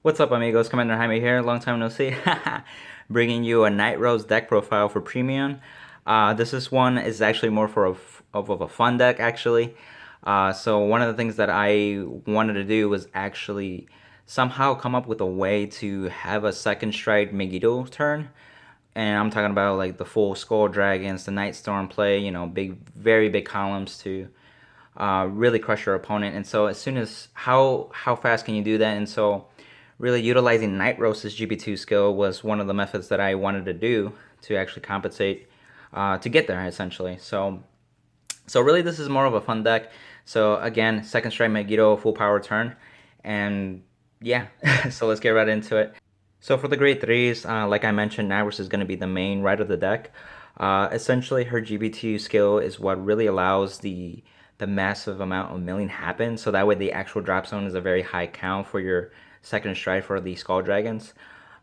What's up, amigos? Commander Jaime here. Long time no see. Bringing you a Nightrose deck profile for Premium. This one is actually more for of a fun deck, actually. So one of the things that I wanted to do was actually somehow come up with a way to have a second strike Megiddo turn. And I'm talking about like the full Skull Dragons, the Night Storm play, big, very big columns to really crush your opponent. And so as soon as how fast can you do that? And so really utilizing Nightrose's GB2 skill was one of the methods that I wanted to do to actually compensate to get there essentially. So really this is more of a fun deck. So again, second strike Megiddo, full power turn, and yeah, so let's get right into it. So for the grade 3s, like I mentioned, Nightrose is going to be the main right of the deck. Essentially, her GBT skill is what really allows the massive amount of milling happen. So that way the actual drop zone is a very high count for your second stride for the Skull Dragons.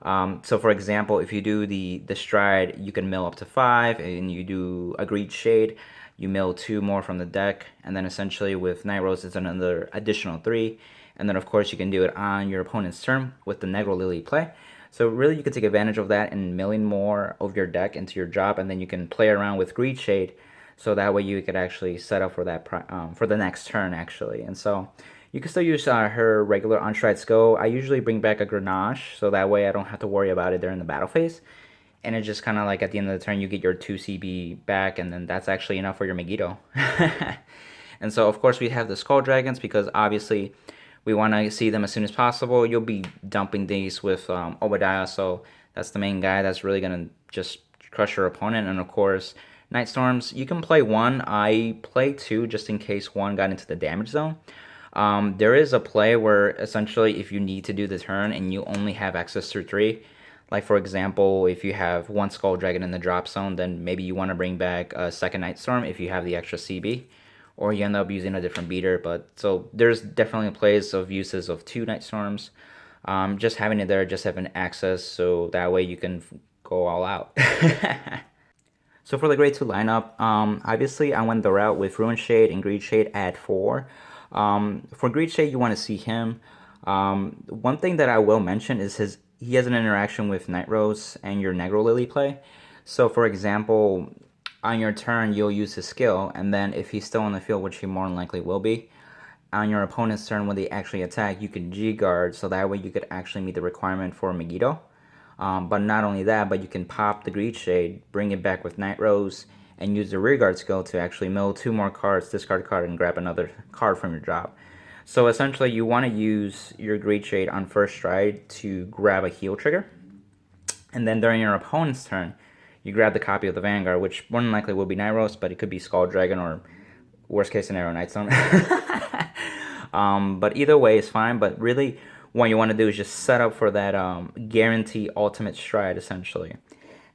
So for example, if you do the stride, you can mill up to 5, and you do Agreed Shade, you mill 2 more from the deck, and then essentially with Nightrose it's another additional 3, and then of course you can do it on your opponent's turn with the Negro Lily play. So really you can take advantage of that and milling more of your deck into your job, and then you can play around with Greed Shade, so that way you could actually set up for that for the next turn actually. And so you can still use her regular on-stride skill. I usually bring back a Grenache, so that way I don't have to worry about it during the battle phase. And it's just kind of like at the end of the turn, you get your 2 CB back, and then that's actually enough for your Megiddo. And so, of course, we have the Skull Dragons because obviously we want to see them as soon as possible. You'll be dumping these with Obadiah, so that's the main guy that's really going to just crush your opponent. And of course, Night Storms, you can play 1. I play 2 just in case 1 got into the damage zone. There is a play where essentially if you need to do the turn and you only have access to 3, like for example, if you have 1 Skull Dragon in the drop zone, then maybe you want to bring back a second Night Storm if you have the extra CB, or you end up using a different beater. But so there's definitely plays of uses of 2 Night Storms. Just having it there, just having access, so that way you can go all out. So for the grade 2 lineup, obviously I went the route with Ruin Shade and Greed Shade at 4. For Greed Shade, you want to see him. One thing that I will mention is he has an interaction with Nightrose and your Negro Lily play. So for example, on your turn, you'll use his skill, and then if he's still on the field, which he more than likely will be, on your opponent's turn when they actually attack, you can G-guard, so that way you could actually meet the requirement for Megiddo. But not only that, but you can pop the Greed Shade, bring it back with Nightrose, and use the rearguard skill to actually mill 2 more cards, discard a card, and grab another card from your job. So essentially, you want to use your Greed Shade on first stride to grab a heal trigger, and then during your opponent's turn, you grab the copy of the Vanguard, which more than likely will be Nightrose, but it could be Skull Dragon or worst case scenario, Nightstorm. But either way is fine. But really, what you want to do is just set up for that guarantee ultimate stride, essentially.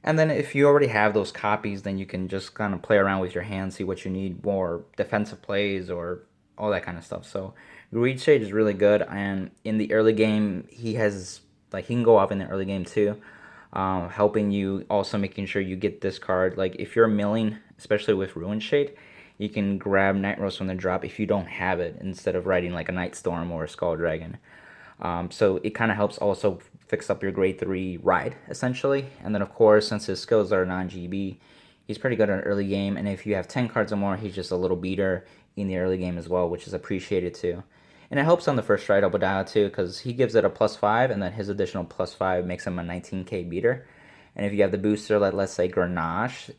And then if you already have those copies, then you can just kind of play around with your hand, see what you need, more defensive plays or all that kind of stuff. So Greed Shade is really good, and in the early game, he can go off in the early game too, helping you, also making sure you get this card. Like if you're milling, especially with Ruin Shade, you can grab Nightrose from the drop if you don't have it, instead of riding like a Night Storm or a Skull Dragon. So it kind of helps also fix up your grade 3 ride, essentially. And then, of course, since his skills are non-GB, he's pretty good in early game. And if you have 10 cards or more, he's just a little beater in the early game as well, which is appreciated too. And it helps on the first stride Obadiah too, because he gives it a +5, and then his additional +5 makes him a 19k beater. And if you have the booster, let's say Grenache,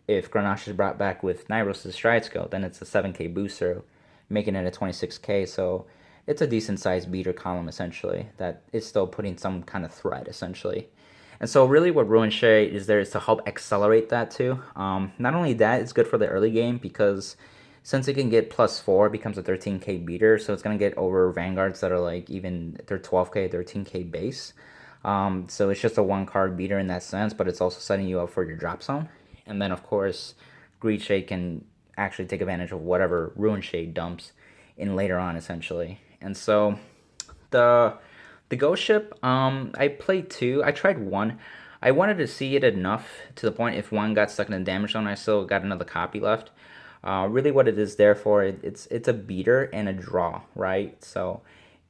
if Grenache is brought back with Nightrose's stride skill, then it's a 7k booster, making it a 26k. So it's a decent sized beater column essentially that is still putting some kind of threat essentially. And so really what Ruin Shade is there is to help accelerate that too. Not only that, it's good for the early game because since it can get +4, it becomes a 13k beater, so it's going to get over Vanguards that are like even they're 12k, 13k base. So it's just a 1 card beater in that sense, but it's also setting you up for your drop zone. And then of course, Greed Shade can actually take advantage of whatever Ruin Shade dumps in later on essentially. And so the Ghost Ship, I played 2. I tried 1. I wanted to see it enough to the point if 1 got stuck in the damage zone, I still got another copy left. Really what it is there for, it's a beater and a draw, right? So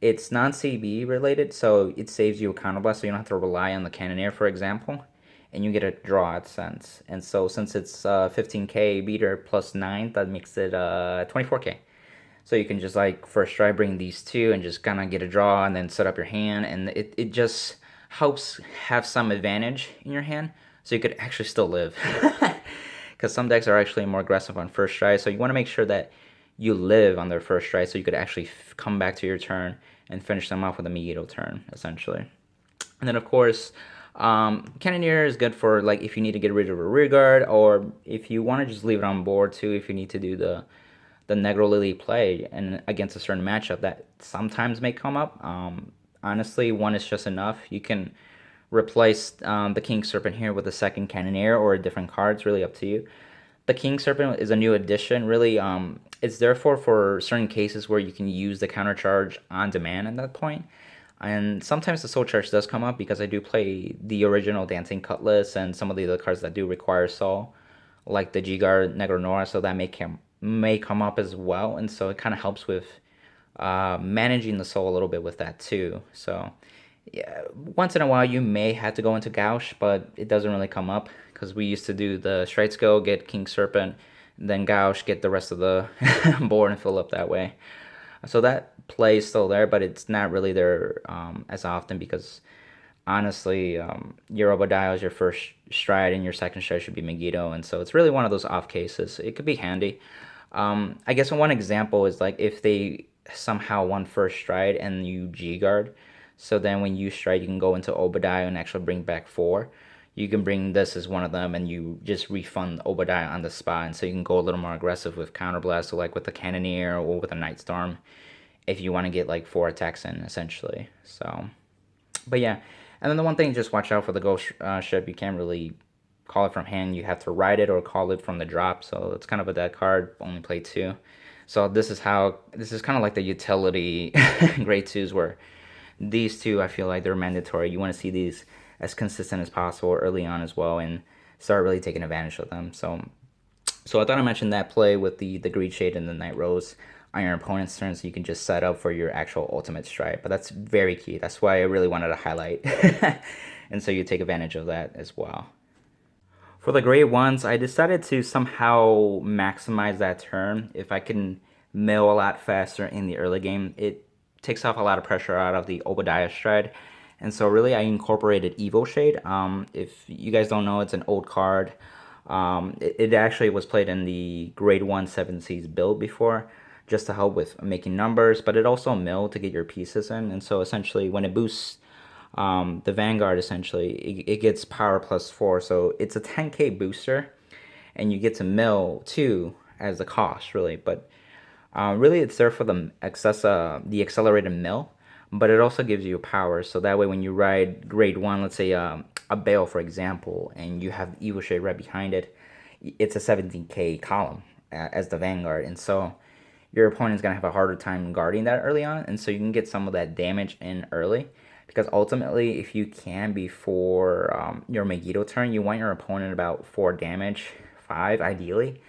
It's non-CB related, so it saves you a counter blast, so you don't have to rely on the Cannoneer, for example, and you get a draw at sense. And so since it's 15k beater plus 9, that makes it 24k. So you can just like first try bring these two and just kind of get a draw and then set up your hand, and it just helps have some advantage in your hand, so you could actually still live. Because some decks are actually more aggressive on first try, so you want to make sure that you live on their first try, so you could actually come back to your turn and finish them off with a Megiddo turn, essentially. And then of course, Cannoneer is good for like if you need to get rid of a rear guard, or if you want to just leave it on board too. If you need to do the Negro Lily play and against a certain matchup that sometimes may come up. Honestly, one is just enough. You can replace the King Serpent here with a second Cannoneer or a different card. It's really up to you. The King Serpent is a new addition. Really, it's therefore for certain cases where you can use the counter charge on demand at that point. And sometimes the Soul Charge does come up because I do play the original Dancing Cutlass and some of the other cards that do require Soul, like the G-Guard Negro Nora, so that may come up as well. And so it kind of helps with managing the Soul a little bit with that too. So yeah, once in a while you may have to go into Gauche, but it doesn't really come up because we used to do the Strides Go, get King Serpent, then Gauche, get the rest of the board and fill up that way. So that play is still there, but it's not really there as often because honestly, your Obadiah is your first stride and your second stride should be Megiddo, and so it's really one of those off cases. It could be handy. I guess one example is like if they somehow won first stride and you G guard, so then when you stride, you can go into Obadiah and actually bring back four. You can bring this as one of them, and you just refund Obadiah on the spot, and so you can go a little more aggressive with counterblast, so like with the Cannoneer or with a Nightstorm, if you want to get like four attacks in essentially. So, but yeah, and then the one thing, just watch out for the ghost ship. You can't really call it from hand. You have to ride it or call it from the drop. So it's kind of a dead card. Only play two. So this is kind of like the utility grade twos, where these two I feel like they're mandatory. You want to see these as consistent as possible early on as well, and start really taking advantage of them. So I thought I mentioned that play with the Greed Shade and the Nightrose on your opponent's turn, so you can just set up for your actual ultimate strike. But that's very key. That's why I really wanted to highlight. And so you take advantage of that as well. For the grade ones, I decided to somehow maximize that turn. If I can mill a lot faster in the early game, it takes off a lot of pressure out of the Obadiah stride. And so really I incorporated Evo Shade. If you guys don't know, it's an old card. It actually was played in the grade 1 7 Seas build before, just to help with making numbers, but it also milled to get your pieces in. And so essentially when it boosts the Vanguard, essentially it gets power plus 4, so it's a 10k booster, and you get to mill 2 as the cost really. But really it's there for the the accelerated mill, but it also gives you power, so that way when you ride grade 1, let's say a Bale for example, and you have Evil Shade right behind it, it's a 17k column as the Vanguard, and so your opponent's going to have a harder time guarding that early on, and so you can get some of that damage in early, because ultimately if you can before your Megiddo turn, you want your opponent about 4 damage, 5 ideally,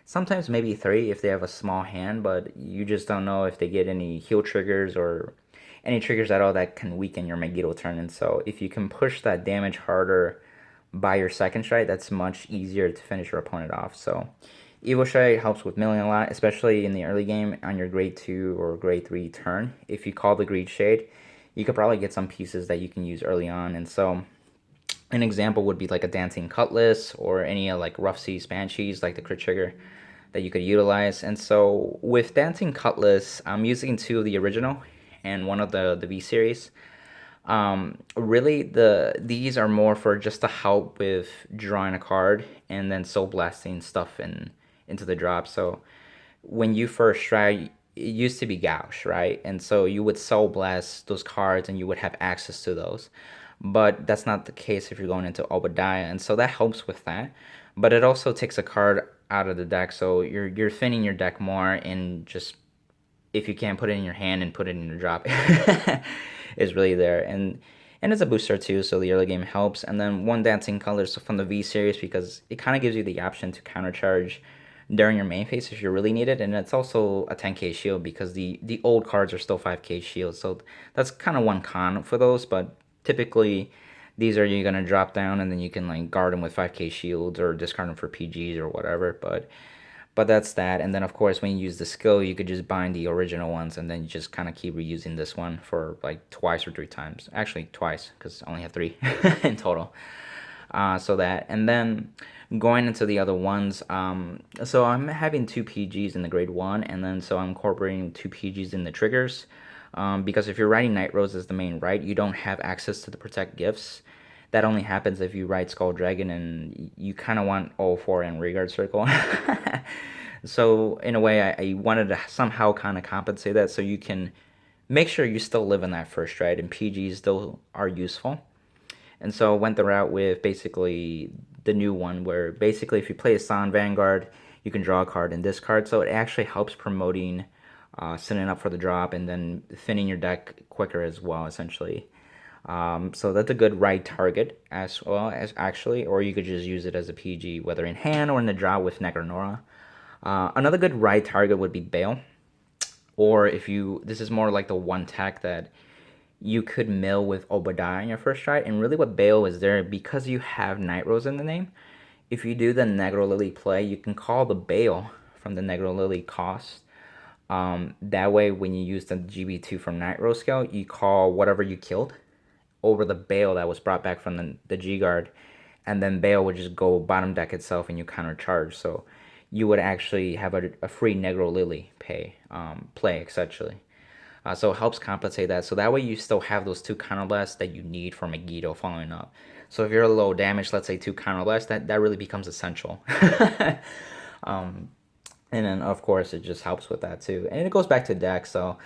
sometimes maybe 3 if they have a small hand, but you just don't know if they get any heal triggers or any triggers at all that can weaken your Megiddo turn. And so if you can push that damage harder by your second strike, that's much easier to finish your opponent off. So Evo Shade helps with milling a lot, especially in the early game on your grade 2 or grade 3 turn. If you call the Greed Shade, you could probably get some pieces that you can use early on. And so an example would be like a Dancing Cutlass or any like Rough Seas Banshees, like the crit trigger that you could utilize. And so with Dancing Cutlass, I'm using 2 of the original and 1 of the V series. Really these are more for just to help with drawing a card and then soul blasting stuff into the drop. So when you first try, it used to be Gauche, right? And so you would soul blast those cards and you would have access to those. But that's not the case if you're going into Obadiah, and so that helps with that. But it also takes a card out of the deck, so you're thinning your deck more, and just if you can put it in your hand and put it in your drop is really there. And it's a booster too, so the early game helps. And then 1 Dancing Colors from the V series, because it kind of gives you the option to countercharge during your main phase if you really need it, and it's also a 10k shield because the old cards are still 5k shields. So that's kind of one con for those, but typically these are you're gonna drop down and then you can like guard them with 5k shields or discard them for PGs or whatever. But that's that. And then of course when you use the skill, you could just bind the original ones and then you just kind of keep reusing this one for like twice or 3 times. Actually twice because I only have 3 in total. So that, and then going into the other ones, so I'm having 2 PGs in the grade 1, and then so I'm incorporating 2 PGs in the triggers, because if you're writing Nightrose as the main write, you don't have access to the protect gifts. That only happens if you write Skull Dragon and you kind of want all 4 in Regard Circle. So in a way, I wanted to somehow kind of compensate that so you can make sure you still live in that first stride and PGs still are useful. And so I went the route with basically the new one where basically if you play a San Vanguard, you can draw a card and discard. So it actually helps promoting setting up for the drop and then thinning your deck quicker as well, essentially. So that's a good right target as well as actually, or you could just use it as a PG, whether in hand or in the draw with Negranora. Another good right target would be Bale, or if you, this is more like the one tech that you could mill with Obadiah in your first try. And really what Bale is there, because you have Nightrose in the name, if you do the Negro Lily play, you can call the Bale from the Negro Lily cost. That way, when you use the GB2 from Nightrose scale, you call whatever you killed over the Bale that was brought back from the G Guard, and then Bale would just go bottom deck itself and you countercharge. So you would actually have a free Negro Lily play, essentially. So it helps compensate that. So that way you still have those 2 counterblasts that you need for Megiddo following up. So if you're low damage, let's say 2 counterblasts, that really becomes essential. And then of course it just helps with that too. And it goes back to deck. So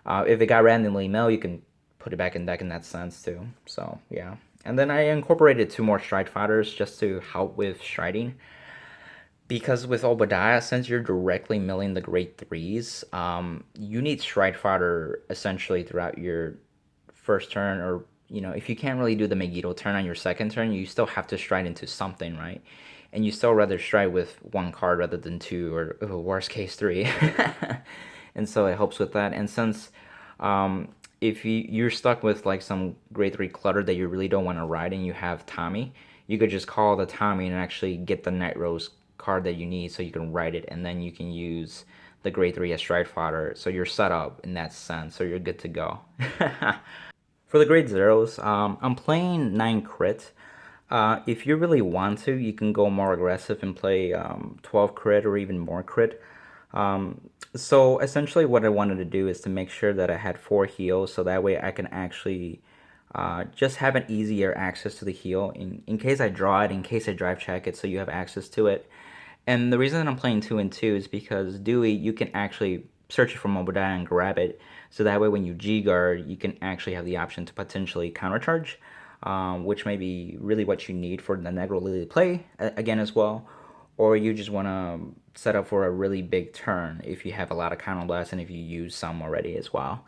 if it got randomly mill, you can put it back in deck in that sense too. So yeah. And then I incorporated 2 more stride fighters just to help with striding. Because with Obadiah, since you're directly milling the grade 3s, you need Stride Fodder essentially throughout your first turn, or, you know, if you can't really do the Megiddo turn on your second turn, you still have to stride into something, right? And you still rather stride with 1 card rather than 2, or worst case 3. And so it helps with that. And since if you're stuck with like some grade 3 clutter that you really don't want to ride and you have Tommy, you could just call the Tommy and actually get the Nightrose card that you need so you can write it, and then you can use the grade 3 as stride fodder, so you're set up in that sense, so you're good to go. For the grade 0s, I'm playing 9 crit. If you really want to, you can go more aggressive and play 12 crit or even more crit. So essentially what I wanted to do is to make sure that I had 4 heals, so that way I can actually just have an easier access to the heal in case I draw it, in case I drive check it, so you have access to it. And the reason that I'm playing 2 and 2 is because Dewey, you can actually search it from Obadiah and grab it. So that way when you G-guard, you can actually have the option to potentially countercharge, which may be really what you need for the Negro Lily play, again as well. Or you just want to set up for a really big turn if you have a lot of counterblasts and if you use some already as well.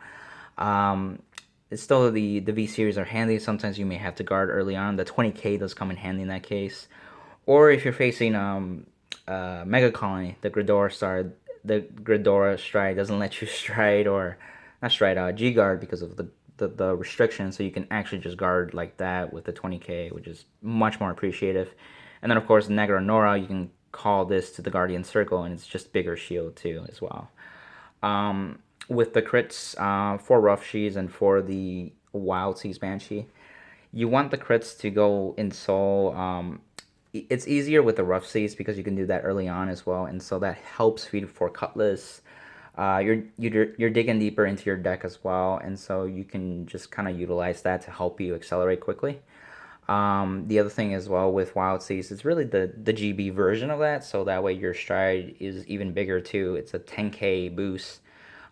Still, the V-Series are handy. Sometimes you may have to guard early on. The 20k does come in handy in that case. Or if you're facing Mega Colony, the Gridora stride doesn't let you stride, or not stride, G guard because of the restriction, so you can actually just guard like that with the 20k, which is much more appreciative. And then of course Negranora, you can call this to the Guardian Circle, and it's just bigger shield too as well. With the crits for Rough Seas and for the Wild Seas Banshee, you want the crits to go in Soul. It's easier with the Rough Seas because you can do that early on as well, and so that helps feed for Cutlass. You're digging deeper into your deck as well, and so you can just kind of utilize that to help you accelerate quickly. The other thing as well with Wild Seas, it's really the GB version of that, so that way your stride is even bigger too. It's a 10k boost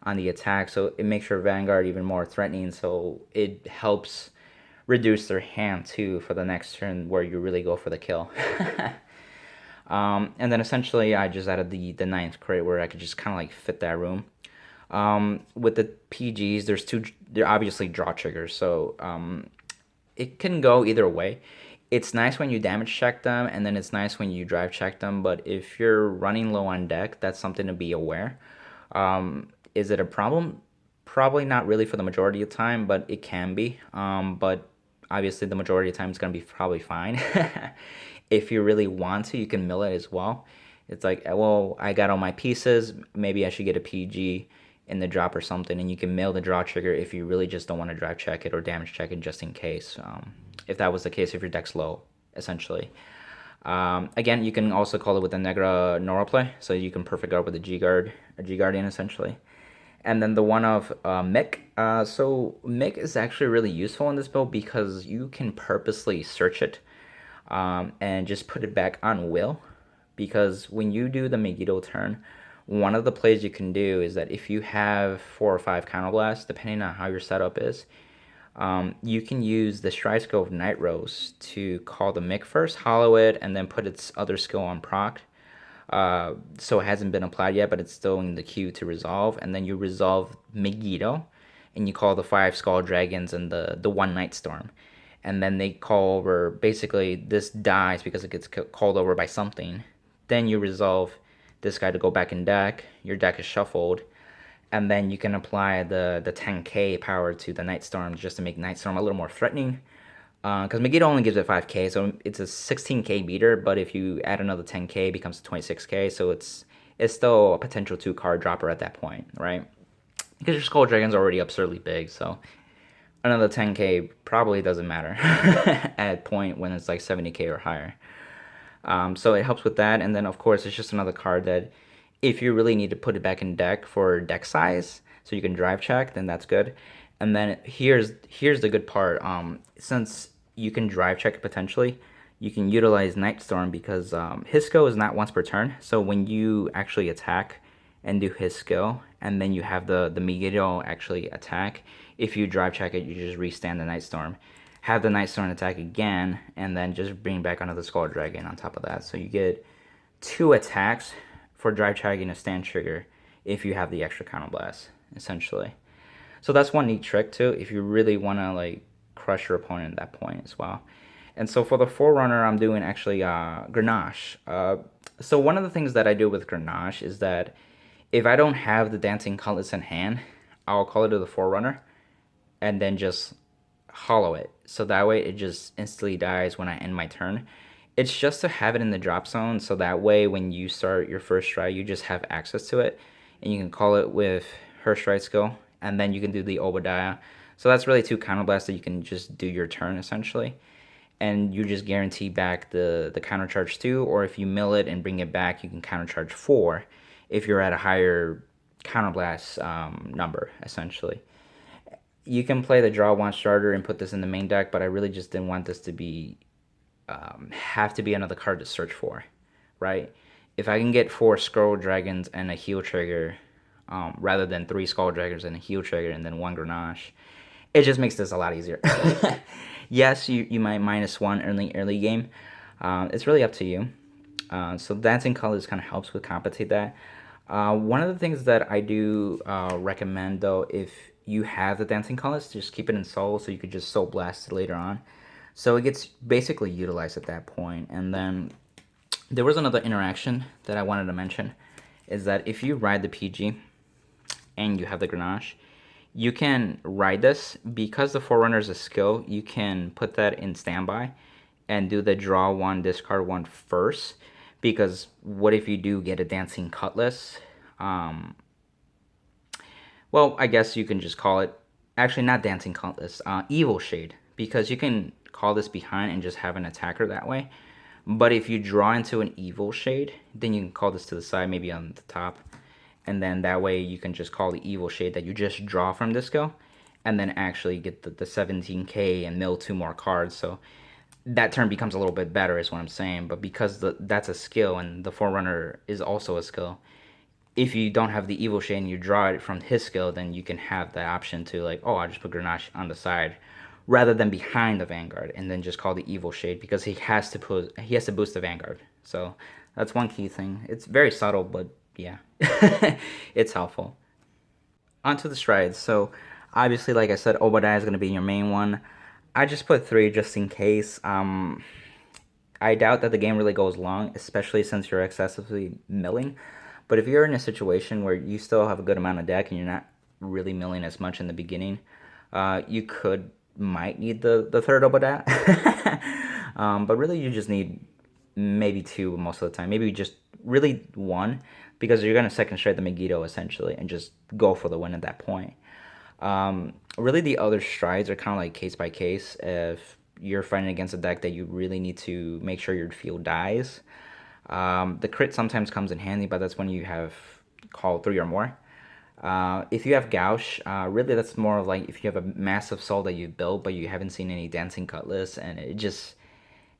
on the attack, so it makes your Vanguard even more threatening, so it helps reduce their hand too for the next turn where you really go for the kill. And then essentially I just added the 9th crate where I could just kind of like fit that room. With the PGs, they're obviously draw triggers, so it can go either way. It's nice when you damage check them, and then it's nice when you drive check them. But if you're running low on deck, that's something to be aware. Is it a problem? Probably not really for the majority of the time, but it can be. But obviously, the majority of the time, it's gonna be probably fine. If you really want to, you can mill it as well. It's like, well, I got all my pieces. Maybe I should get a PG in the drop or something, and you can mill the draw trigger if you really just don't want to drive check it or damage check it just in case. If that was the case, if your deck's low, essentially. Again, you can also call it with the Negra Nora play, so you can perfect guard with a G guard, a G Guardian essentially. And then the one of Mick. So Mick is actually really useful in this build because you can purposely search it and just put it back on will. Because when you do the Megiddo turn, one of the plays you can do is that if you have 4 or 5 counterblasts, depending on how your setup is, you can use the stride skill of Nightrose to call the Mick first, hollow it, and then put its other skill on proc. So it hasn't been applied yet, but it's still in the queue to resolve. And then you resolve Megiddo, and you call the 5 Skull Dragons and the 1 Night Storm. And then they call over, basically, this dies because it gets called over by something. Then you resolve this guy to go back in deck. Your deck is shuffled. And then you can apply the 10k power to the Night Storm just to make Night Storm a little more threatening. Because Megiddo only gives it 5k, so it's a 16k beater, but if you add another 10k, it becomes 26k, so it's still a potential 2-card dropper at that point, right? Because your Skull Dragon's already absurdly big, so another 10k probably doesn't matter at point when it's like 70k or higher. So it helps with that, and then of course it's just another card that if you really need to put it back in deck for deck size, so you can drive check, then that's good. And then here's the good part. Since you can drive check it potentially, you can utilize Night Storm because his skill is not once per turn. So when you actually attack and do his skill, and then you have the Megiddo actually attack, if you drive check it, you just restand the Night Storm. Have the Night Storm attack again, and then just bring back another Skull Dragon on top of that. So you get 2 attacks for drive checking a stand trigger if you have the extra counterblast, essentially. So that's one neat trick too, if you really want to like crush your opponent at that point as well. And so for the Forerunner, I'm doing actually Grenache. So one of the things that I do with Grenache is that if I don't have the Dancing Cutlass in hand, I'll call it to the Forerunner and then just hollow it. So that way it just instantly dies when I end my turn. It's just to have it in the drop zone, so that way when you start your first stride, you just have access to it. And you can call it with her stride skill, and then you can do the Obadiah. So that's really 2 counterblasts that you can just do your turn, essentially. And you just guarantee back the countercharge 2, or if you mill it and bring it back, you can countercharge 4 if you're at a higher counterblast number, essentially. You can play the draw 1 starter and put this in the main deck, but I really just didn't want this to be have to be another card to search for, right? If I can get 4 Skull Dragons and a heal trigger, rather than 3 Skull Dragons and a heal trigger and then 1 Grenache, it just makes this a lot easier. Yes, you might -1 early game. It's really up to you. So Dancing Colors kind of helps with compensate that. One of the things that I do recommend though, if you have the Dancing Colors, just keep it in Soul so you could just Soul Blast it later on. So it gets basically utilized at that point. And then there was another interaction that I wanted to mention, is that if you ride the PG and you have the Grenache, you can ride this because the Forerunner is a skill. You can put that in standby and do the draw 1, discard 1 first. Because what if you do get a Dancing Cutlass? Well, I guess you can just call it, actually not Dancing Cutlass, Evil Shade. Because you can call this behind and just have an attacker that way. But if you draw into an Evil Shade, then you can call this to the side, maybe on the top. And then that way you can just call the Evil Shade that you just draw from this skill. And then actually get the 17k and mill 2 more cards. So that turn becomes a little bit better is what I'm saying. But because that's a skill and the Forerunner is also a skill, if you don't have the Evil Shade and you draw it from his skill, then you can have the option to like, oh, I'll just put Grenache on the side rather than behind the Vanguard, and then just call the Evil Shade because he has to boost the Vanguard. So that's one key thing. It's very subtle, but yeah, it's helpful. Onto the strides. So obviously, like I said, Obadiah is going to be your main one. I just put three just in case. I doubt that the game really goes long, especially since you're excessively milling. But if you're in a situation where you still have a good amount of deck and you're not really milling as much in the beginning, you might need the third Obadiah. But really, you just need maybe two most of the time. Maybe just really one, because you're gonna second straight the Megiddo essentially and just go for the win at that point. Really, the other strides are kind of like case by case. If you're fighting against a deck that you really need to make sure your field dies, the crit sometimes comes in handy, but that's when you have call three or more. If you have Gauche, really that's more of like if you have a massive soul that you built, but you haven't seen any Dancing Cutlass, and it just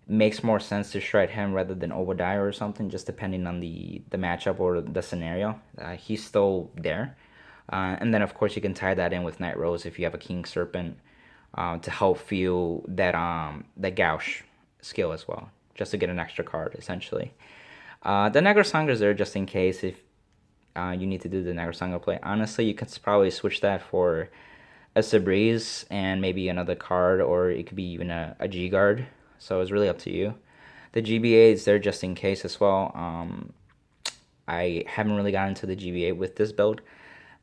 makes more sense to shred him rather than Obadiah or something, just depending on the matchup or the scenario. He's still there. And then, of course, you can tie that in with Nightrose if you have a King Serpent to help fuel that Gauche skill as well, just to get an extra card, essentially. The Negrosanga is there just in case if you need to do the Negrosanga play. Honestly, you could probably switch that for a Sabriz and maybe another card, or it could be even a G Guard. So it's really up to you. The GBA is there just in case as well. I haven't really gotten into the GBA with this build,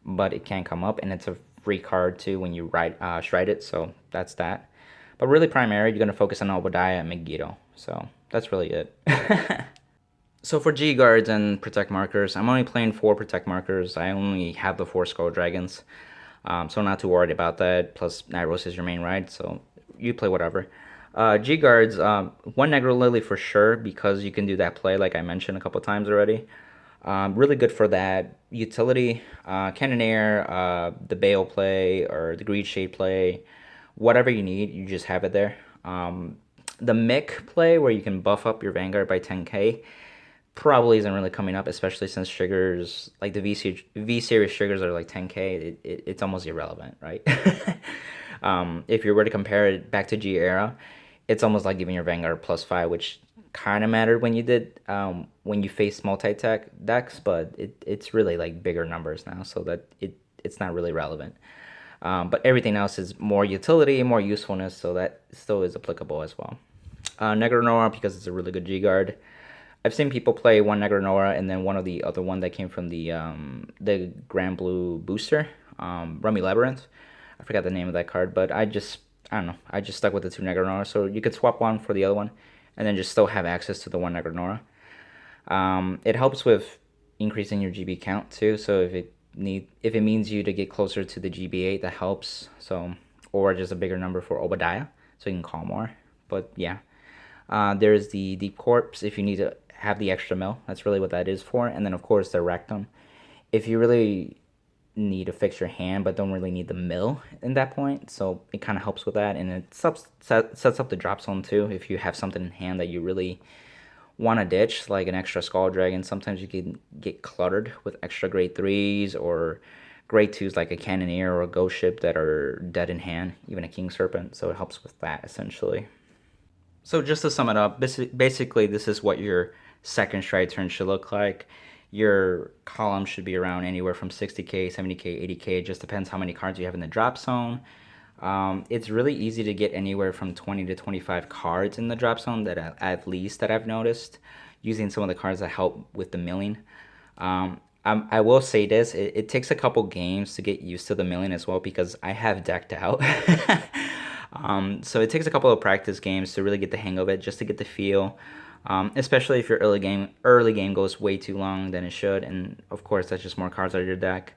but it can come up, and it's a free card too when you stride it. So that's that. But really, primary, you're gonna focus on Obadiah and Megiddo. So that's really it. So for G guards and protect markers, I'm only playing 4 protect markers. I only have the 4 Skull Dragons, so not too worried about that. Plus, Nightrose is your main ride, so you play whatever. G guards, 1 Negro Lily for sure, because you can do that play like I mentioned a couple times already. Really good for that utility. Cannoneer, the Bale play, or the Greed Shade play, whatever you need, you just have it there. The Mick play, where you can buff up your Vanguard by 10k, probably isn't really coming up, especially since triggers, like the V series triggers are like 10k. It's almost irrelevant, right? If you were to compare it back to G era, it's almost like giving your Vanguard +5, which kind of mattered when you face multi-tech decks, but it's really like bigger numbers now, so that it's not really relevant. But everything else is more utility, more usefulness, so that still is applicable as well. Negronora, because it's a really good G guard. I've seen people play 1 Negronora and then one of the other one that came from the Grand Blue booster, Rummy Labyrinth. I forgot the name of that card, but I don't know. I just stuck with the 2 Negronora, so you could swap one for the other one, and then just still have access to the 1 Negronora. It helps with increasing your GB count too. So if it means you to get closer to the GB8, that helps. So, or just a bigger number for Obadiah, so you can call more. But yeah, there's the Deep Corpse if you need to have the extra mill. That's really what that is for. And then of course the Rectum. If you really need to fix your hand but don't really need the mill in that point, so it kind of helps with that, and it sets up the drop zone too. If you have something in hand that you really want to ditch, like an extra Skull Dragon, sometimes you can get cluttered with extra grade 3s or grade 2s like a Cannoneer or a Ghost Ship that are dead in hand, even a King Serpent, so it helps with that essentially. So just to sum it up, basically this is what your second stride turn should look like. Your column should be around anywhere from 60k, 70k, 80k. It just depends how many cards you have in the drop zone. It's really easy to get anywhere from 20 to 25 cards in the drop zone, that at least that I've noticed, using some of the cards that help with the milling. I will say this, it takes a couple games to get used to the milling as well, because I have decked out. So it takes a couple of practice games to really get the hang of it, just to get the feel. Especially if your early game goes way too long than it should, and of course that's just more cards out of your deck.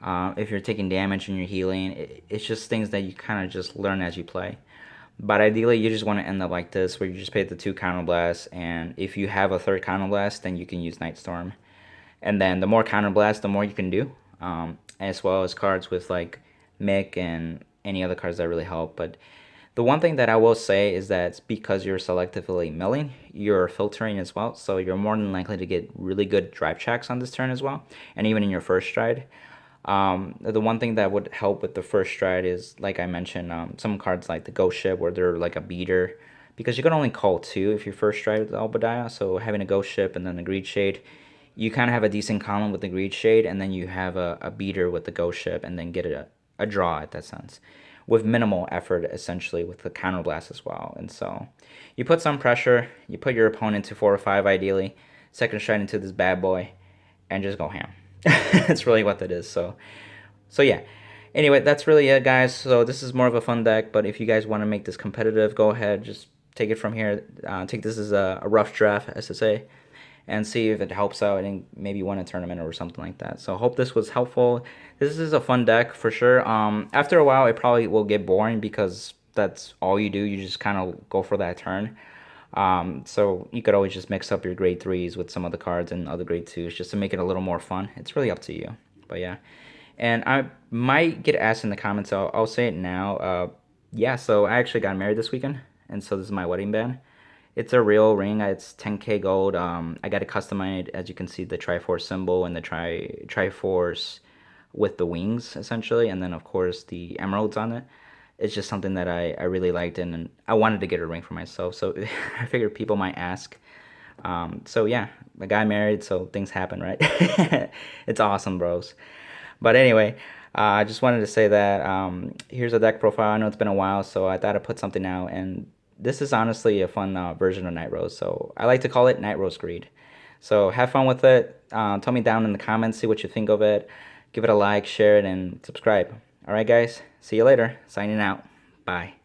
If you're taking damage and you're healing, it's just things that you kind of just learn as you play. But ideally, you just want to end up like this, where you just pay the 2 Counterblasts, and if you have a 3rd Counterblast, then you can use Nightstorm. And then the more Counterblasts, the more you can do, as well as cards with like Mick and any other cards that really help. But the one thing that I will say is that because you're selectively milling, you're filtering as well, so you're more than likely to get really good drive checks on this turn as well, and even in your first stride. The one thing that would help with the first stride is, like I mentioned, some cards like the Ghost Ship, where they're like a beater, because you can only call 2 if you first stride with Obadiah, so having a Ghost Ship and then the Greed Shade, you kind of have a decent column with the Greed Shade, and then you have a beater with the Ghost Ship, and then get a draw at that sense. with minimal effort, essentially, with the counterblast as well. And so you put some pressure, you put your opponent to 4 or 5 ideally, second strike into this bad boy, and just go ham. That's really what that is. So yeah. Anyway, that's really it, guys. So this is more of a fun deck, but if you guys want to make this competitive, go ahead, just take it from here. Take this as a rough draft, as to say, and see if it helps out and maybe win a tournament or something like that. So I hope this was helpful. This is a fun deck for sure. After a while, it probably will get boring because that's all you do. You just kind of go for that turn. So you could always just mix up your grade 3s with some of the cards and other grade 2s just to make it a little more fun. It's really up to you. But yeah. And I might get asked in the comments, so I'll say it now. Yeah, so I actually got married this weekend, and so this is my wedding band. It's a real ring. It's 10K gold. I got it customized, as you can see, the Triforce symbol and the Triforce with the wings, essentially, and then, of course, the emeralds on it. It's just something that I really liked, and I wanted to get a ring for myself, so I figured people might ask. So yeah, I got married, so things happen, right? It's awesome, bros. But anyway, I just wanted to say that here's a deck profile. I know it's been a while, so I thought I'd put something out. And this is honestly a fun version of Nightrose. So I like to call it Nightrose Greed. So have fun with it. Tell me down in the comments, see what you think of it. Give it a like, share it, and subscribe. All right, guys. See you later. Signing out. Bye.